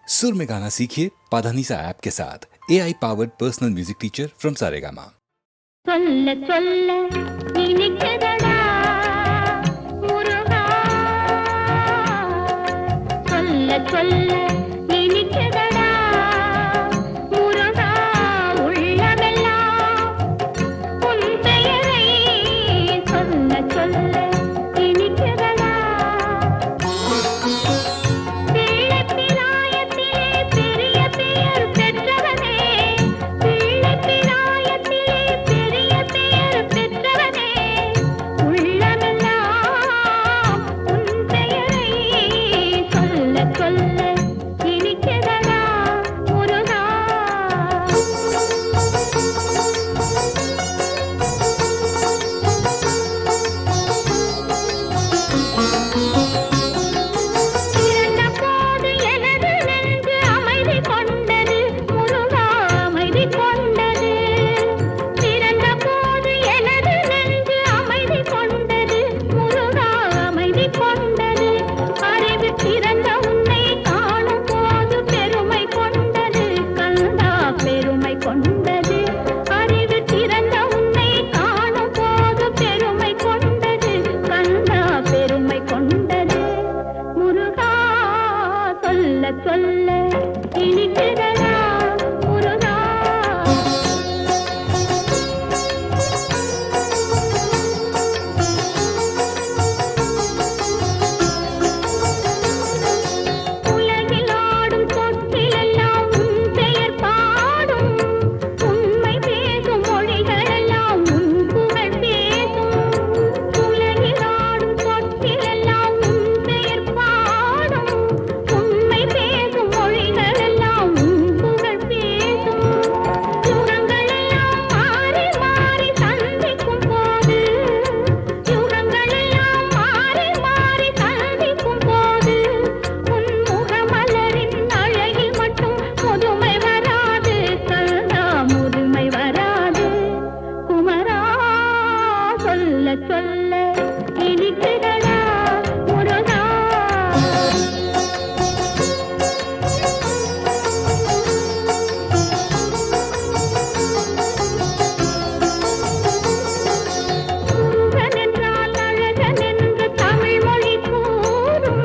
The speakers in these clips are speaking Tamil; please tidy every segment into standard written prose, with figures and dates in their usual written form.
सुर में गाना सीखिए पाधानीसा ऐप के साथ। AI powered personal music teacher from Saregama. சொல்ல சொல்ல இனிக்குதடா முருகா, சொல்ல சொல்ல இனிக்குதடா முருகா, உள்ளமெல்லாம் உன் பெயரை சொல்ல சொல்ல இனிக்குதடா. பிள்ளை பிராயத்திலே பெரிய பெயர் பெற்றவனே, பிள்ளை பிராயத்திலே பெரிய பெயர் பெற்றவனே, உள்ளமெல்லாம் உன் பெயரை சொல்ல சொல்ல இனிக்குதடா முருகா. பிறந்தபோது எனது நெஞ்சு அமைதி கொண்டது முருகா, அமைதி கொண்டது. பிறந்தபோது எனது நெஞ்சு அமைதி கொண்டது முருகா, அமைதி கொண்டது. அறிவு திறந்த உன்னை காணும் போது பெருமை கொண்டது கந்தா, பெருமை கொண்டது. அறிவு திறந்த உன்னை காணும் போது பெருமை கொண்டது கந்தா, பெருமை கொண்டது. முருகா, சொல்ல சொல்ல இனிக்குதடா முருகா. உலகில் ஆடும் தொட்டிலெல்லாம் உன் பெயர் பாடும், உண்மை பேசும் மொழிகளெல்லாம் உன் புகழ் பேசும். உலகில் ஆடும் தொட்டிலெல்லாம் உன் பெயர் பாடும், உண்மை பேசும் மொழிகளெல்லாம் உன் புகழ் பேசும். யுகங்களெல்லாம் மாறி மாறி சந்திக்கும் போது, யுகங்களெல்லாம் மாறி மாறி சந்திக்கும் போது, உன் முகமலரின் அழகில் மட்டும் முதுமை வராது கந்தா, முதுமை வராது. குமரா, சொல்ல சொல்ல இனிக்குதடா முருகா. முருகன் என்றால் அழகன் என்று தமிழ் மொழி கூறும்,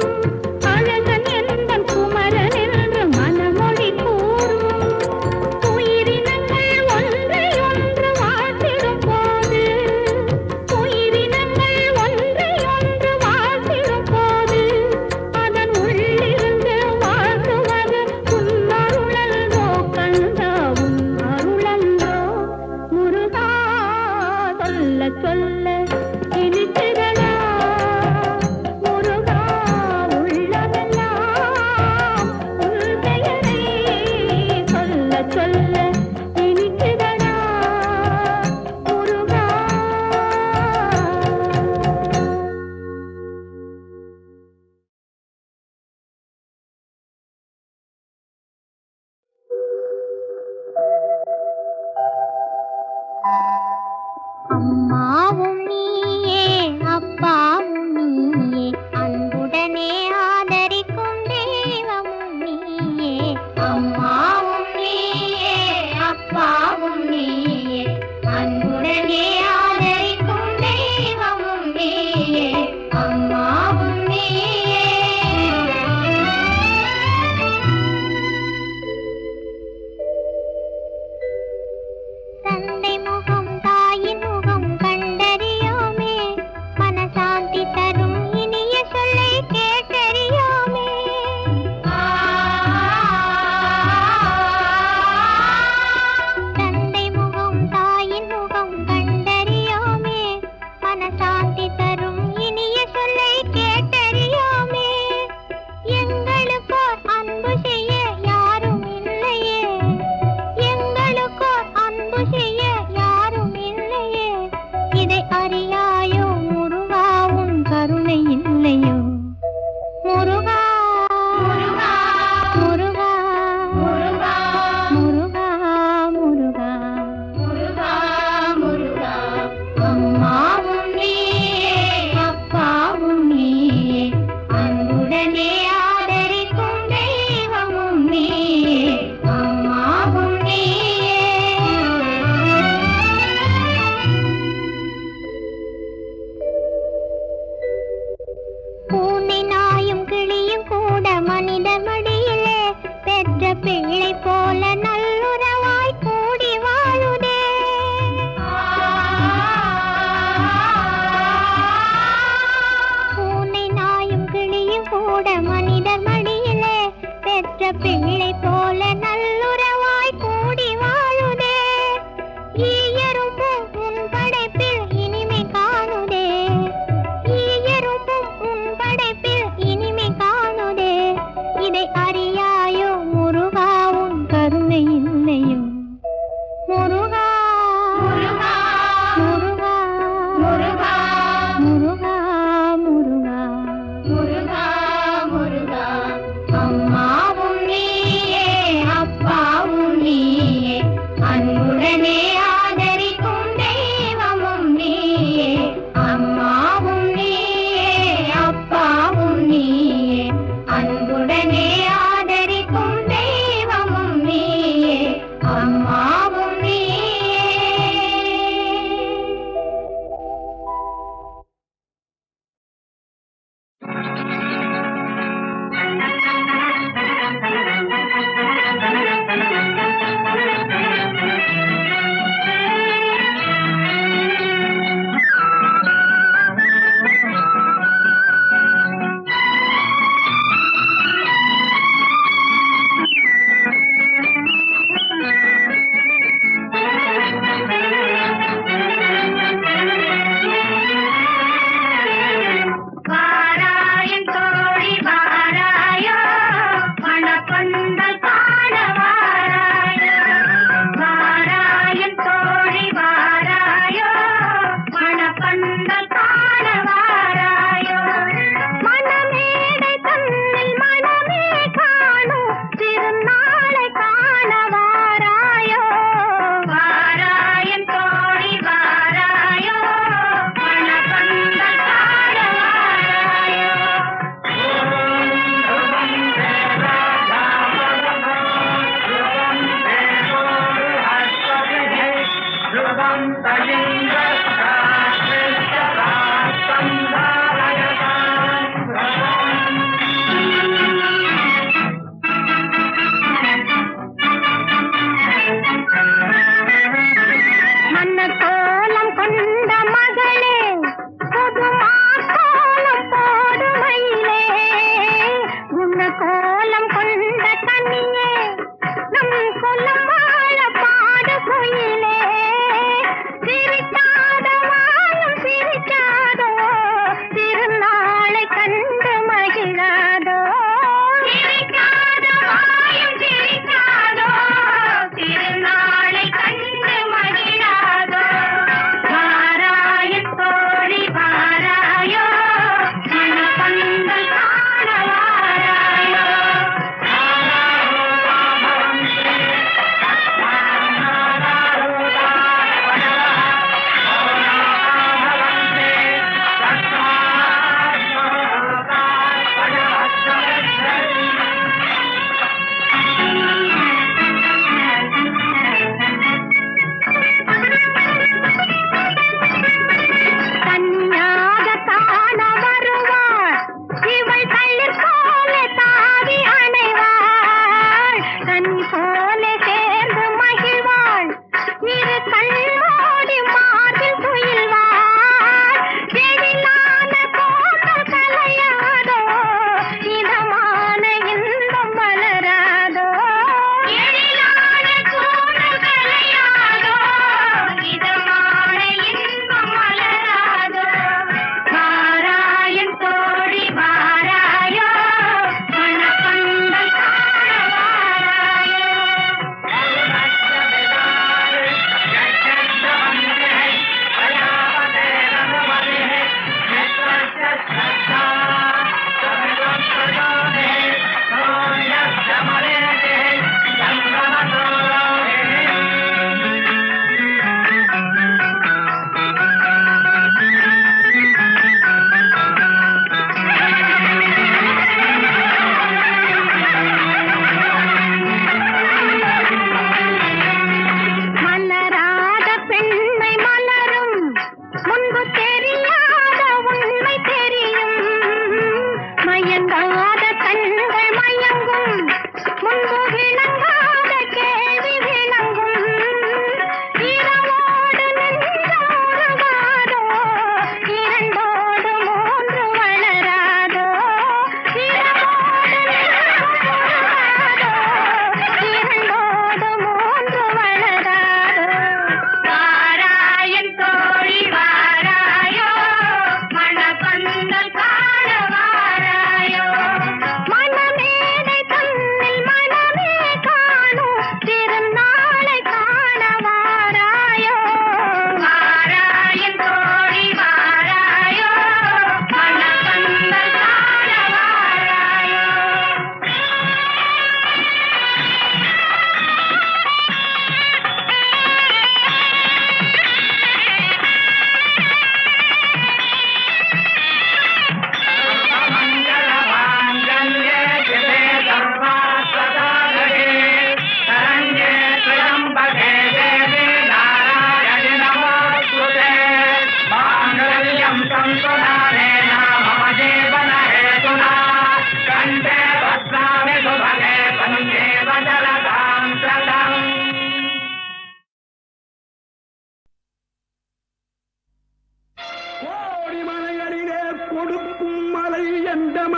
அழகன் என்பன் குமரன் என்று மனமொழி கூறும். உயிரினங்கள் ஒன்றை ஒன்று வாழ்த்திடும் போது, உயிரினங்கள் ஒன்றை ஒன்று வாழ்த்திடும் போது, அதன் உள்ளிருந்து வாழ்த்துவது உன் அருளன்றோ கந்தா, உன் அருளன்றோ. முருகா, சொல்ல சொல்ல இனிக்குதடா முருகா, உள்ளமெல்லாம் உன் பெயரை சொல்ல சொல்ல இனிக்குதடா முருகா. அம்மாவும் நீயே அப்பாவும் நீயே, அன்புடனே ஆதரிக்கும் தெய்வமும் நீயே. அம்மாவும் நீயே அப்பாவும் நீயே, அன்புடனே ஆதரிக்கும் தெய்வமும் நீயே. அம்மாவும் நீயே. தந்தை முகம் தாயின் முகம் கண்டறியா போல நல்லுறவாய் கூடி வாழுதே. பூனை நாயும் கிளியும் கூட மனிதர் மடியிலே பெற்ற பிள்ளை போல நல்லுறவாய் கூடி வாழுதே. ஈயரும்பும் உன் படைப்பில் இனிமை காணுதே. ஈயரும்பும் உன் படைப்பில் இனிமை காணுதே. இதை அறியாயோ முருகா உன் கருணை இல்லையோ. முருகா முருகா முருகா முருகா முருகா முருகா முருகா முருகா. அம்மாவும் நீயே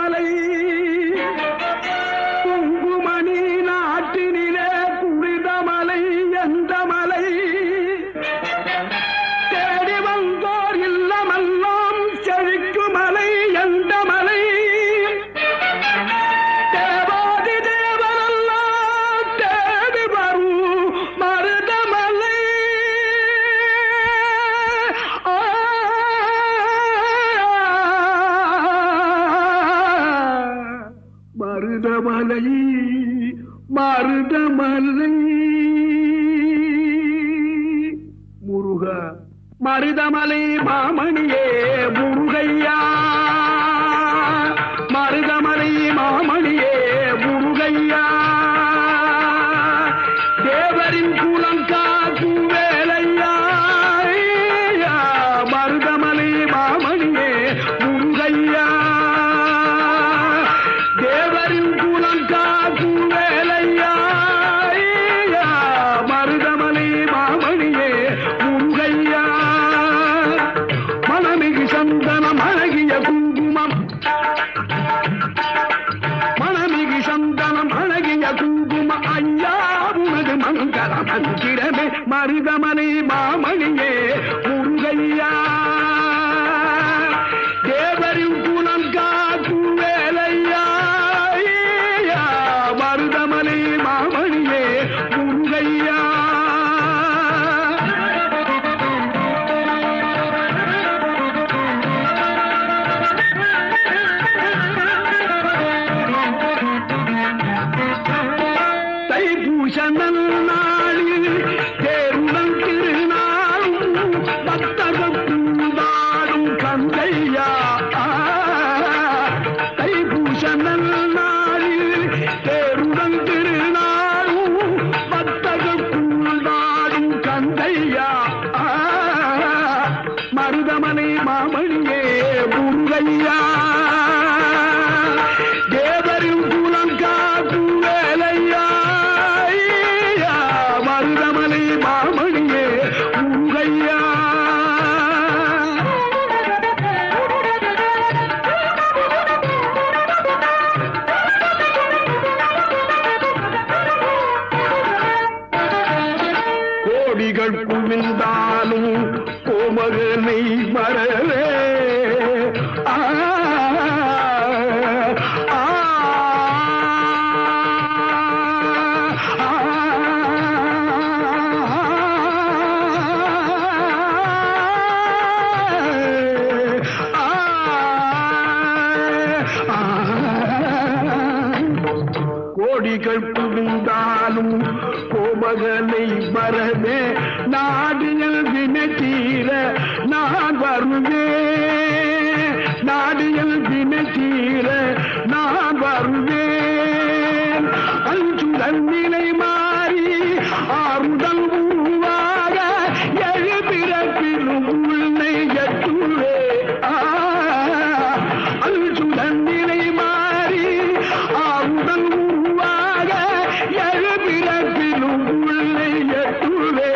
மலை குங்குமணி நாட்டினிலே குறித மலை எந்த மலை தேடி வந்தோர் இல்லமெல்லாம் செழிக்கு மலை எந்த மலை தேவாதி தேவரெல்லாம் தேடி வரும் மருதமலை மருதமலை மருதமலை முருகா மருதமலை மாமணியே முருகையா மருதமலை மாமணியே முருகையா தேவரின் குலம் காக்கும் வேலையா மருதமலை மாமணியே முருகையா தேவரின் குலம் காக்கும் வேலையா மருதமலை மாமணியே முருகையா மனமிகு சந்தனம் அழகிய குங்குமம் மனமிகு சந்தனம் அழகிய குங்கும ஐயா உனது மங்கள மந்திரமே மருதமலை மாமணியே முருகையா தேவரின் குலம் காக்கும் வேலையா மருதமலை மாமணியே முருகையா தைப்பூசணல் நாளில் தேருடன் திருநாளும் பக்தகம் பூதாடும் கந்தையா தைப்பூசணல் நாளில் தேருடன் திருநாளும் பக்தகம் பூதாடும் கந்தையா மருதமலை மாமணியே முருகையா தேவரின் குலம் காக்கும் வேலையா மருதமலை மாமணியே முருகையா கோடிகள் குவிந்தாலும் கோமகனை மறவே ஆ ஆ கோடிகள் புகுந்தாலும் கோமகனை மறவே நாடியல் வினத்தீர நான் வருவேன் நாடியல் வினத்தீர நான் வருவேன் அஞ்சுடன் நிலை மாறி ஆறுதல் உருவாக எழுபிறப்பிலும் உன்னை எட்டுவே அஞ்சுடன் நிலை மாறி ஆறுதல் உருவாக எழுபிறப்பிலும் உன்னை எட்டுவே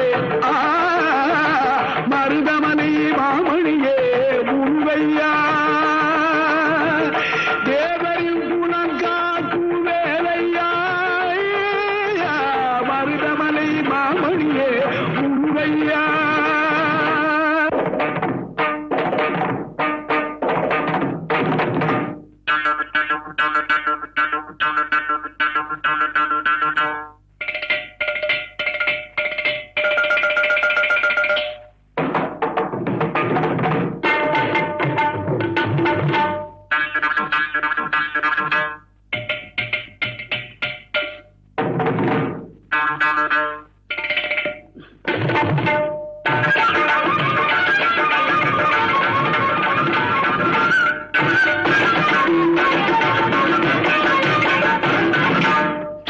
மருதமலை மாமணியே முருகையா தேவரின் குலம் காக்கும் வேலையா மருதமலை மாமணியே முருகையா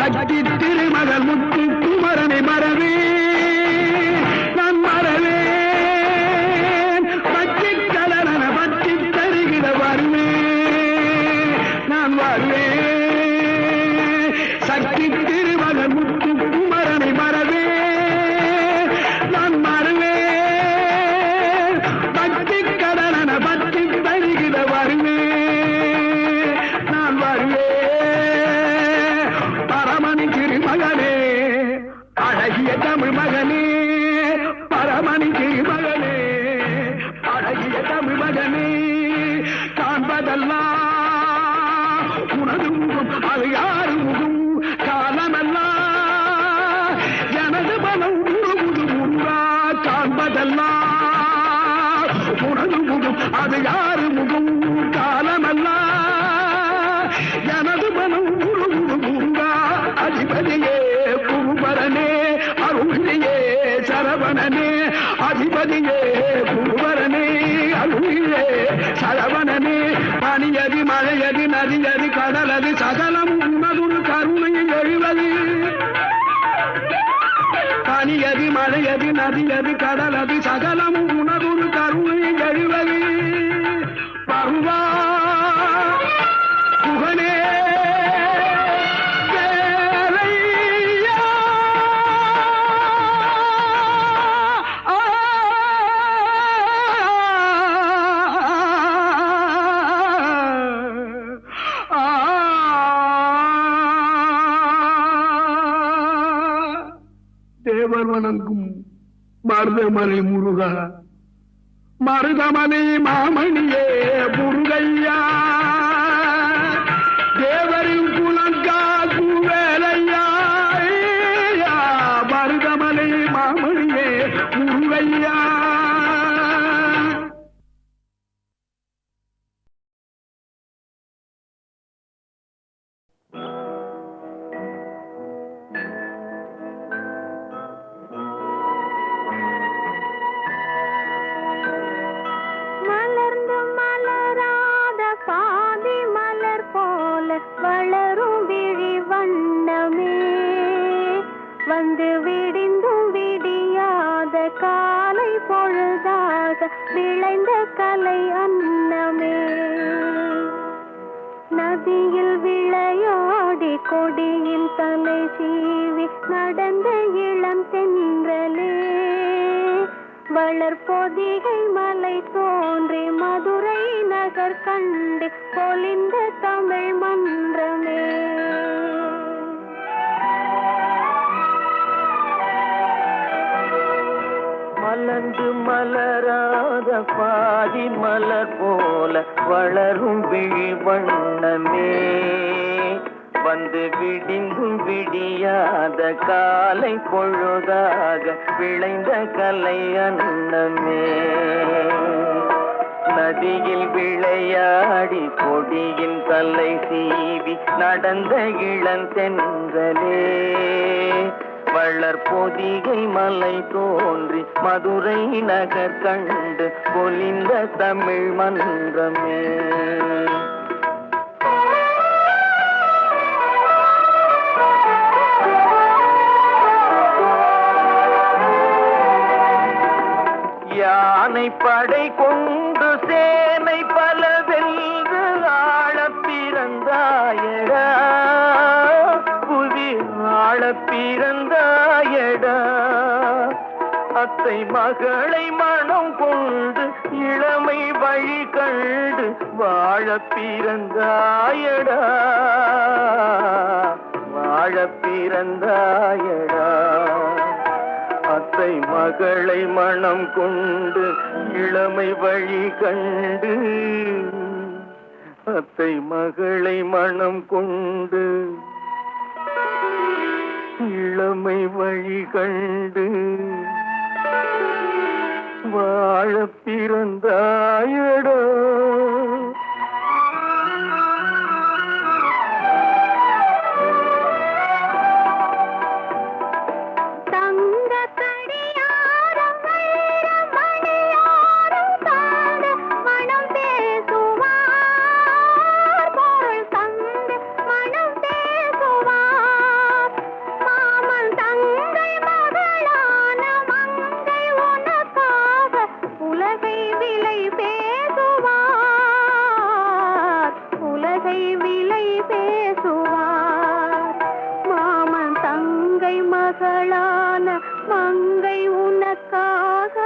சக்தி திருமகள் முத்து குமரனை மறவே நான் மறவேன் பச்சை கலரன பற்றி தருகிற வருவேன் நான் வருவேன் சக்தி திருமகள் முத்து குமரனை மறவே நான் மறவேன் பச்சை கடலன பற்றி தருகிற வருவேன் அழகிய தமிழ் மகனே பரமணி திருமகனே அழகிய தமிழ் மகனே காண்பதெல்லாம் உனது முகம் அது யாரு முகம் காலமெல்லாம் எனது மனம் உருகுது முருகா காண்பதெல்லாம் உனது முகம் அது யாரு முகம் காலமெல்லாம் எனது மனம் உருகுது முருகா அதிபதியே குருபரனே அருளியே சரவணனே அதிபதியே குருபரனே அருளியே சரவணனே பனியதி மழையதி நதியதி கடலது சகலம் உனதுரு கருணையில் எழுவது பனியதி மழையதி நதியதி கடலது சகலம் உனதுரு கருணையில் எழுவது பருவா புகனே தேவர் வணங்கும் மருதமலை முருகா மருதமலை மாமணியே முருகையா தேவரின் குலங்காக்கு வேலையா மருதமலை மாமணியே முருகையா வளரும் விழி வண்ணமே வந்து விடிந்தும் விடியாத காலை பொழுதாக விளைந்த கலை அன்னமே நதியில் விளையாடி கொடியில் தலை சீவி நடந்த இளம் தென்றலே வளர்பொதிகை மலை தோன்றி மதுரை நகர் கண்டு பொலிந்த தமிழ் மன்றமே மலர்ந்து மலராத பாதி மலர் போல வளரும் விழி வண்ணமே வந்து விடிந்தும் விடியாத காலை பொழுதாக விளைந்த கலை அன்னமே நதியில் விளையாடி கொடியின் தலை சீவி நடந்த இளந்தென்றலே வளர்பொதிகை மலை தோன்றி மதுரை நகர் கண்டு பொலிந்த தமிழ் மன்றமே யானை படை கொண்டு சேனை பல வென்று ஆள பிறந்தாயடா புவி ஆள பிறந்தாயடா அத்தை மகளை மனம் கொண்டு இளமை வழி கண்டு வாழ பிறந்தாயடா வாழ பிறந்தாயடா அத்தை மகளை மனம் கொண்டு இளமை வழி கண்டு அத்தை மகளை மனம் கொண்டு இளமை வழி கண்டு வாழ பிறந்தாயடா மங்கை உனக்காக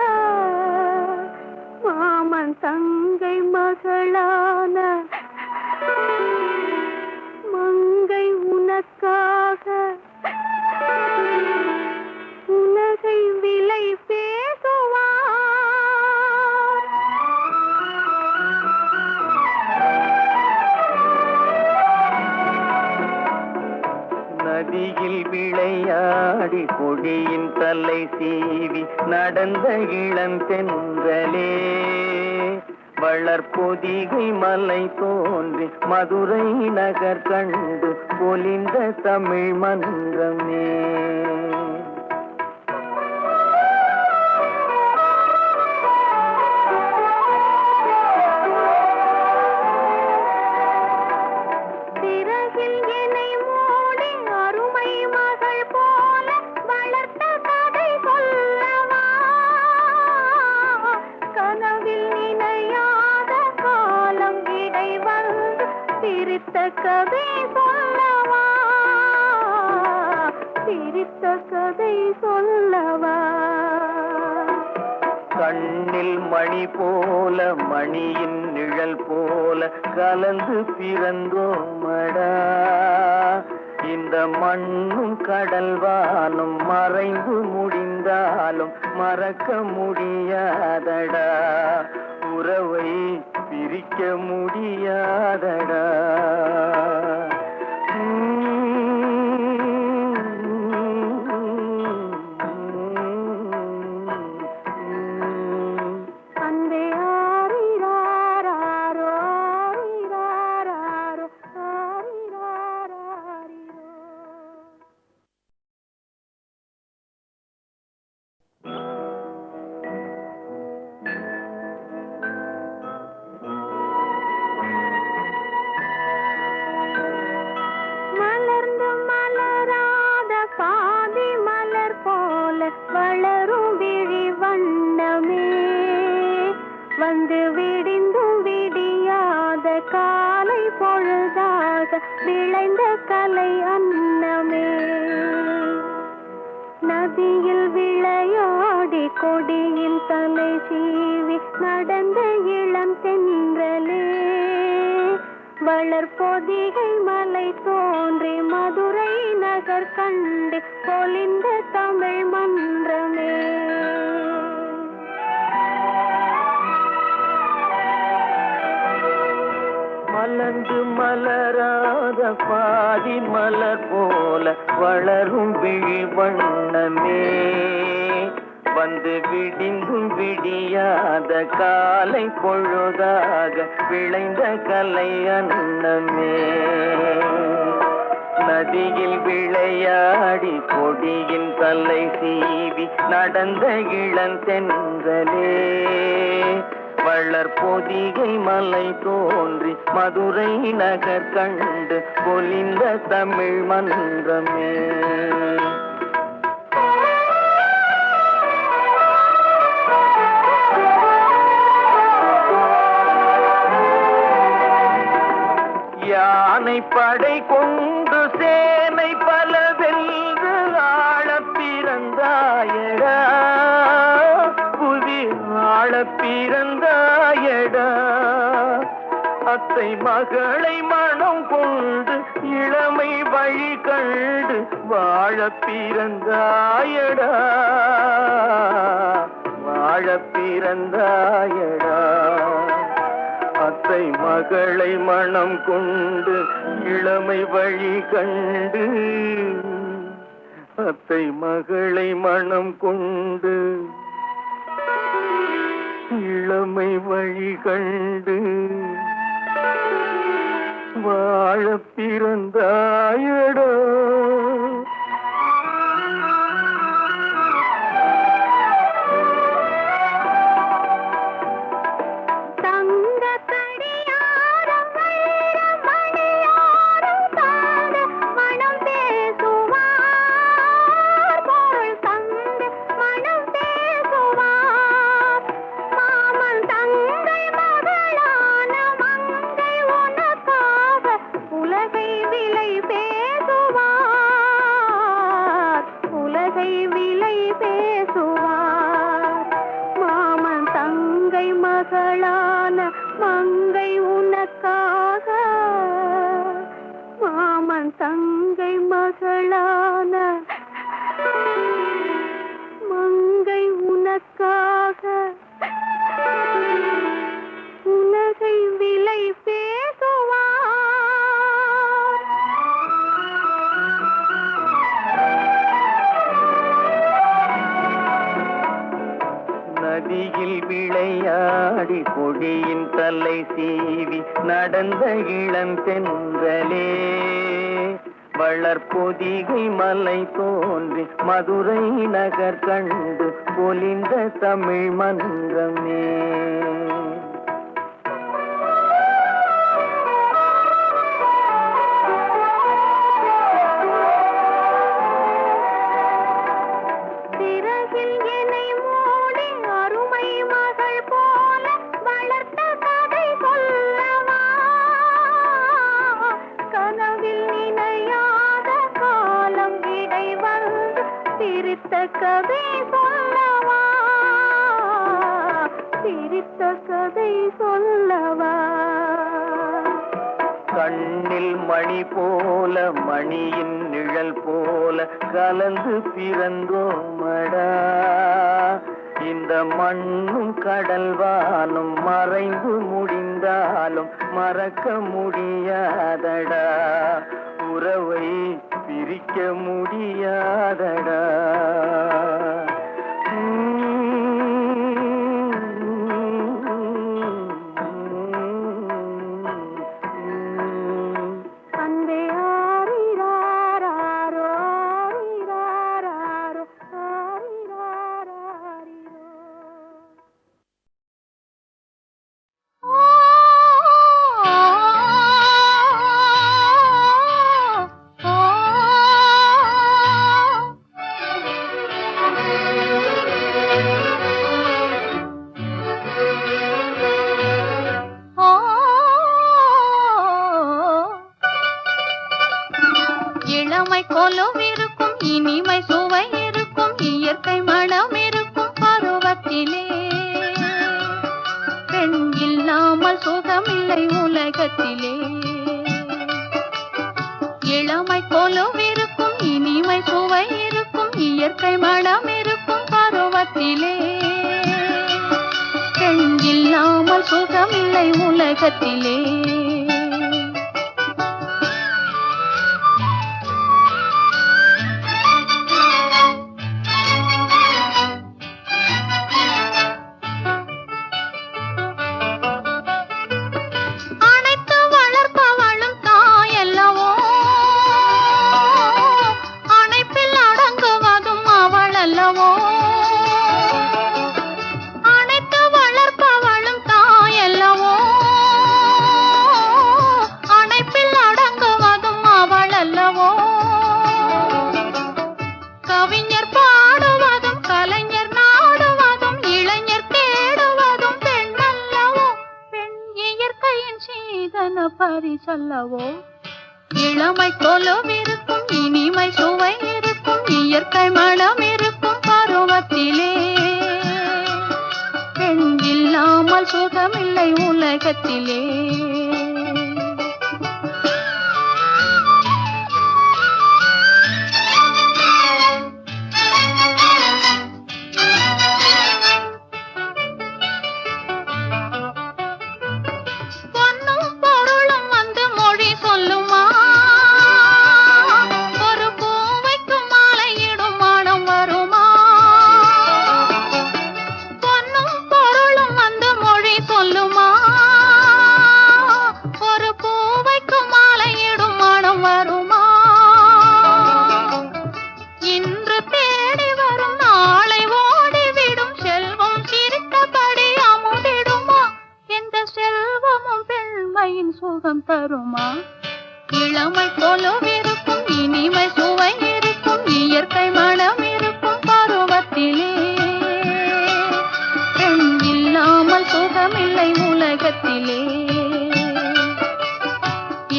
மாமன் தங்கை மகளான மங்கை உனக்காக விளையாடி கொடியின் தலை சீவி நடந்த இளந்தென்றலே வளர்பொதிகை மலை தோன்றி மதுரை நகர் கண்டு பொலிந்த தமிழ் மன்றமே. கதை சொல்லவா, சிரித்த கதை சொல்லவா. கண்ணில் மணி போல மணியின் நிழல் போல கலந்து பிறந்தோமடா. இந்த மண்ணும் கடல்வானும் மறைந்து முடிந்தாலும் மறக்க முடியாதடா. உறவை பிரிக்க முடியாதடா. வளரும் விழி வண்ணமே வந்து விடிந்தும் விடியாத காலை பொழுதாக விளைந்த கலை அன்னமே. நதியில் விளையாடி கொடியில் தலை சீவி நடந்த இளம் தென்றலே வளர்பொதிகை மலை தோன்றி மதுரை நகர் கண்டு பொலிந்த தமிழ் மன்றமே. மலர்ந்து மலராத பாதி மலர் போல வளரும் விழி வண்ணமே வந்து விடிந்தும் விடியாத காலை பொழுதாக விளைந்த கலை அன்னமே. நதியில் விளையாடி கொடியின் தலை சீவி நடந்த இளந்தென்றலே வளர்பொதிகை மலை தோன்றி மதுரை நகர் கண்டு பொலிந்த தமிழ் மன்றமே. யானை படை கொண்டு சேனை பல வென்று ஆள பிறந்தாயடா. புவி ஆள பிறந்தாயடா. அத்தை மகளை மனம் கொண்டு இளமை வழி கண்டு வாழ பிறந்தாயடா. வாழ பிறந்தாயடா. அத்தை மகளை மனம் கொண்டு இளமை வழி கண்டு அத்தை மகளை மனம் கொண்டு இளமை வழி கண்டு வாழ பிறந்தாயடா. கொடியின் தலை சீவி நடந்த இளம் தென்றலே வளர்பொதிகை மலை தோன்றி மதுரை நகர் கண்டு பொலிந்த தமிழ் மன்றமே. கதை சொல்லவா சிரித்த கதை சொல்லவா கண்ணில் மணி போல மணியின் நிழல் போல கலந்து பிறந்தோமடா இந்த மண்ணும் கடல்வானும் மறைந்து முடிந்தாலும் மறக்க முடியாதடா உறவை பிரிக்க முடியாதடா. இளமை கொலுவிருக்கும் இனிமை சுவை இருக்கும் இயற்கை மனம் இருக்கும் பருவத்திலே பெண் இல்லாமல் சுகமில்லை உலகத்திலே. இளமை கொலுவிருக்கும் இனிமை சுவை இருக்கும் இயற்கை மனம் இருக்கும் பருவத்திலே பெண் இல்லாமல் சுகமில்லை உலகத்திலே.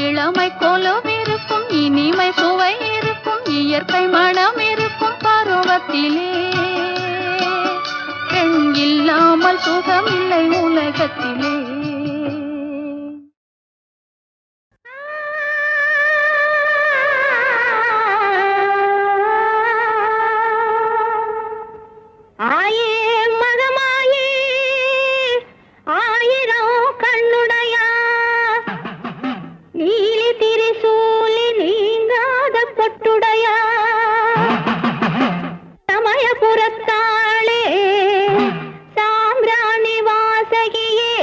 இளமை கொலுவிருக்கும் இனிமை சுவை இருக்கும் இயற்கை மனம் இருக்கும் பருவத்திலே பெண் இல்லாமல் சுகமில்லை உலகத்திலே. சமயபுரத்தாளே சாம்பிராணி வாசகியே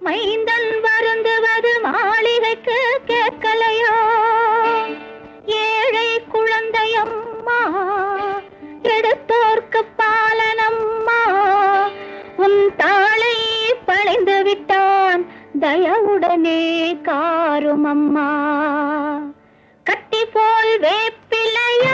மைந்தன் வருந்துவது மாளிகைக்கு கேட்கலையோ ஏழை குழந்தையம்மா எடுத்தோர்க்கு பாலனம்மா உன் தாளை பழைந்து விட்டான் தயவுடனே காரும் அம்மா கட்டி போல் வேப்பிலையோ